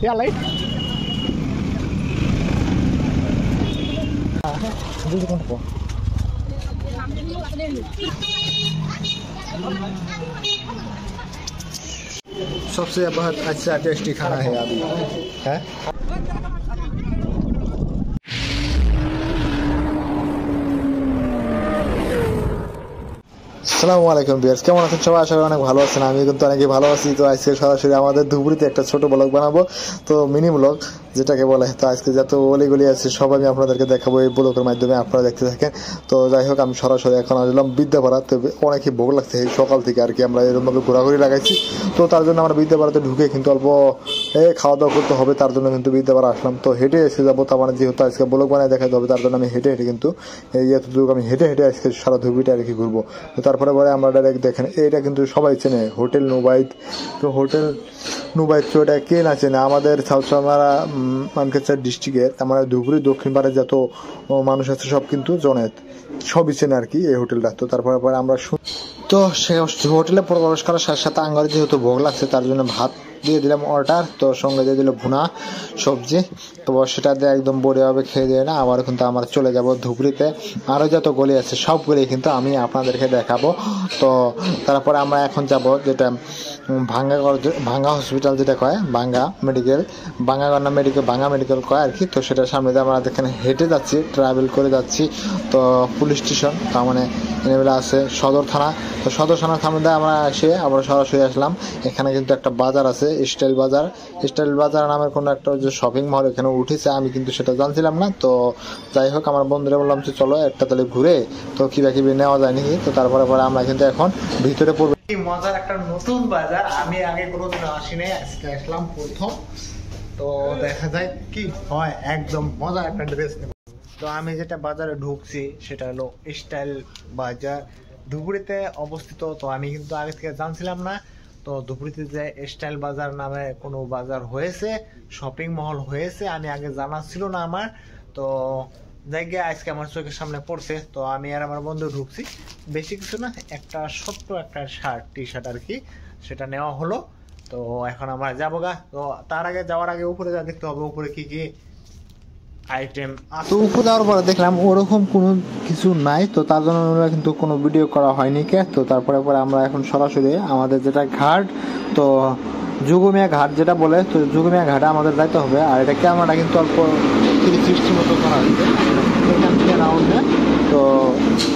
Ya lain. Dulu kan apa? सबसे बहुत अच्छा टेस्टी खाना है अभी है। আসসালামু আলাইকুম ভিউয়ার্স, কেমন আছেন সবাই? আশা করি অনেক ভালো আছেন। আমি কিন্তু অনেকই ভালো আছি। তো আজকে সরাসরি আমাদের ধুবড়িতে একটা ছোট ব্লগ বানাবো, তো মিনি ব্লগ যেটাকে বলে। তো আজকে যত অলিগলি আছে সব আমি আপনাদেরকে দেখাবো এই ব্লগের মাধ্যমে, আপনারা দেখতে থাকেন। তো যাই হোক, আমি সরাসরি এখন আসলাম বিদ্যাপাড়া। তো অনেকই ভোগ লাগছে এই সকাল থেকে আর কি, আমরা এরকমভাবে ঘোরাঘুরি লাগাইছি। তো তার জন্য আমরা বিদ্যাপাড়াতে ঢুকে কিন্তু অল্প খাওয়া দাওয়া করতে হবে, তার জন্য কিন্তু বিদ্যাপাড়া আসলাম। তো হেঁটে এসে যাবো, তার মানে যেহেতু আজকে ব্লগ বানায় দেখাতে হবে, তার জন্য আমি হেঁটে হেঁটে কিন্তু এই এতটুকু আমি হেঁটে হেঁটে আজকে সারা ধুবড়িটা আর কি ঘুরবো। তো তারপরে আমরা ডাইরেক্ট দেখেন, এটা কিন্তু সবাই চেনে হোটেল নুবাইত। তো হোটেল নুবাইত তো এটা কে না চেনে, আমাদের সাউথসামারা মানকাছাড় ডিস্ট্রিক্টের আমার ধুবড়ি দক্ষিণ পাড়ে যত মানুষ আছে সব কিন্তু জনেত, সবই চেনে আর কি এই হোটেলটা। তো তারপরে আমরা তো সে হোটেলে প্রবেশ করার সাথে সাথে আঙ্গারে যেহেতু ভোগ লাগছে, তার জন্য ভাত দিয়ে দিলাম অর্ডার। তো সঙ্গে দিয়ে দিল ভুনা সবজি। তো সেটা দিয়ে একদম বড়িভাবে খেয়ে দিয়ে না আবার কিন্তু আমরা চলে যাব ধুবড়িতে। আরও যত গলি আছে সবগুলি কিন্তু আমি আপনাদেরকে দেখাবো। তো তারপরে আমরা এখন যাব যেটা ভাঙ্গা হসপিটাল যেটা কয় ভাঙ্গা মেডিকেল কয় আর কি। তো সেটার সামনে দিয়ে আমরা এখানে হেঁটে যাচ্ছি, ট্রাভেল করে যাচ্ছি। তো পুলিশ স্টেশন তার মানে এনেবেলা আছে সদর থানা। তো সদর থানার সামনে দিয়ে আমরা এসে আমরা সরাসরি আসলাম। এখানে কিন্তু একটা বাজার আছে, স্টাইল বাজার নামের কোনো একটা যে শপিং মল এখানে উঠেছে, আমি কিন্তু সেটা জানছিলাম না। তো যাই হোক, আমার বন্ধুরা বললাম যে চলো একটা তাহলে ঘুরে তো কিবা নেওয়া যায় নাকি। তো তারপরে আমরা কিন্তু এখন ভিতরে পড়বো। মজার একটা নতুন বাজার, আমি আগে কোনোদিন আসি নাই, আজকে আসলাম প্রথম। তো দেখা যায় কি হয়, একদম মজার একটা ড্রেস নেব। তো আমি যেটা বাজারে ঢুকছি সেটা হলো স্টাইল বাজার, ধুবড়িতে অবস্থিত। তো আমি কিন্তু আগে থেকে জানছিলাম না। তো ধুবড়িতে যে স্টাইল বাজার নামে কোনো বাজার হয়েছে, শপিং মহল হয়েছে, আমি আগে জানা ছিল না আমার। তো জায়গায় আজকে আমার চোখের সামনে পড়ছে। তো আমি আর আমার বন্ধু ঢুকছি, বেশি কিছু না, একটা ছোট্ট একটা টি শার্ট আর কি, সেটা নেওয়া হলো। তো এখন আমরা যাবো গা। তো তার আগে যাওয়ার আগে উপরে যা দেখতে হবে, উপরে কি কি আইটেম। তো উপরে যাওয়ার পরে দেখলাম ওরকম কোনো কিছু নাই, তো তার জন্য কিন্তু কোনো ভিডিও করা হয়নি কে। তো তারপরে আমরা এখন সরাসরি আমাদের যেটা ঘাট, তো যুগমিয়া ঘাট যেটা বলে, তো যুগমিয়া ঘাটে আমাদের যাইতে হবে। আর এটা ক্যামেরাটা কিন্তু অল্প 360 মতো করা হয়েছে এখান থেকে রাউন্ডে। তো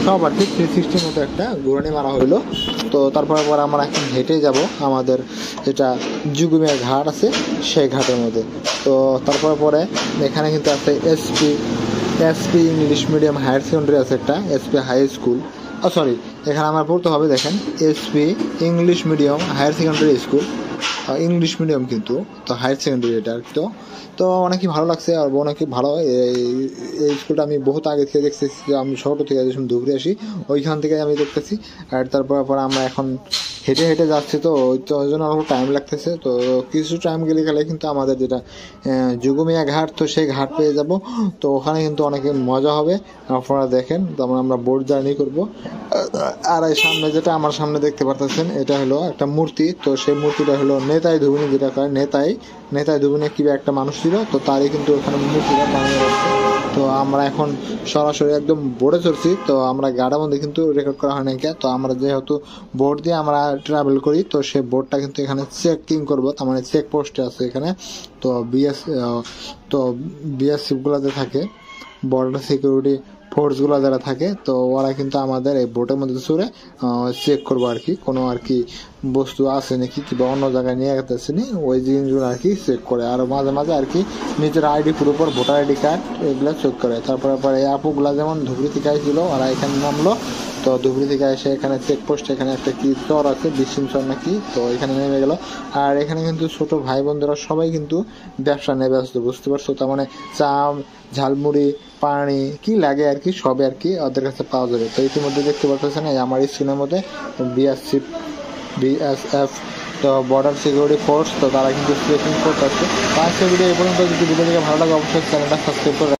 সব আর কি 360 মতো একটা ঘুরানি মারা হইলো। তো তারপরে আমরা এখন হেঁটে যাব আমাদের যেটা যুগমিয়া ঘাট আছে সেই ঘাটের মধ্যে। তো তারপরে এখানে কিন্তু একটা SP English medium higher secondary আছে, একটা এসপি হাই স্কুল। সরি, এখানে আমার পড়তে হবে দেখেন SP English medium higher secondary school, English medium কিন্তু, তো হায়ার সেকেন্ডারি এটা। তো অনেকই ভালো লাগছে আর অনেকই ভালো। এই স্কুলটা আমি বহুত আগে থেকে দেখতেছি, আমি ছোটো থেকে যখন ধুবড়ি আসি ওইখান থেকে আমি দেখতেছি। আর তারপর আমরা এখন হেঁটে হেঁটে যাচ্ছি, তো ওই জন্য অল্প টাইম লাগতেছে। তো কিছু টাইম গেলে কিন্তু আমাদের যেটা যুগমিয়া ঘাট, তো সেই ঘাট পেয়ে যাব। তো ওখানে কিন্তু অনেকে মজা হবে, আপনারা দেখেন। যেমন আমরা বোট জার্নি করব। আর এই সামনে যেটা আমার সামনে দেখতে পারতেছেন, এটা হলো একটা মূর্তি। তো সেই মূর্তিটা হলো নেতাই ধুবুনি, যেটা কয় নেতাই ধুবুনি কিবা একটা মানুষ ছিল, তো তারই কিন্তু ওখানে মূর্তিটা বানিয়ে রাখছে। তো আমরা এখন সরাসরি একদম বোর্ডে চড়ছি। তো আমরা গাড়ির মধ্যে কিন্তু রেকর্ড করা হয় না কে। তো আমরা যেহেতু বোর্ড দিয়ে আমরা ট্রাভেল করি, তো সেই বোর্ডটা কিন্তু এখানে চেকিং করবো, তার মানে চেক পোস্টে আছে এখানে। তো বিএসএফ গুলাতে থাকে, বর্ডার সিকিউরিটি ফোর্সগুলো যারা থাকে, তো ওরা কিন্তু আমাদের এই বোটের মধ্যে চড়ে চেক করবো আর কি, কোনো আর কি বস্তু আছে নাকি কিংবা অন্য জায়গায় নিয়ে গেছে নি, ওই জিনিসগুলো আর কি চেক করে। আর মাঝে মাঝে আর কি নিজের ID proof, voter ID card এগুলো চেক করে। তারপরে এই আপুগুলা যেমন ধুবড়ি থেকে আসছিল, ওরা এখানে নামলো। তো ধুবড়ি থেকে এসে এখানে চেকপোস্ট, এখানে একটা কি চর আছে, বিশিম চর নাকি, তো এখানে নেমে গেল। আর এখানে কিন্তু ছোট ভাই বোনদেরা সবাই কিন্তু ব্যবসা নিয়ে ব্যস্ত, বুঝতে পারছো। তার মানে চা, ঝালমুড়ি, পানি কি লাগে আর কি সবে আর কি ওদের কাছে পাওয়া যাবে। তো ইতিমধ্যে দেখতে পাচ্ছেন আমার স্ক্রিনের মধ্যে বিএসএফ, তো বর্ডার সিকিউরিটি ফোর্স, তো তারা কিন্তু চেকিং করতেছে। তো আজকের ভিডিও এই পর্যন্ত। যদি ভিডিও ভালো লাগে অবশ্যই চ্যানেলটা সাবস্ক্রাইব করে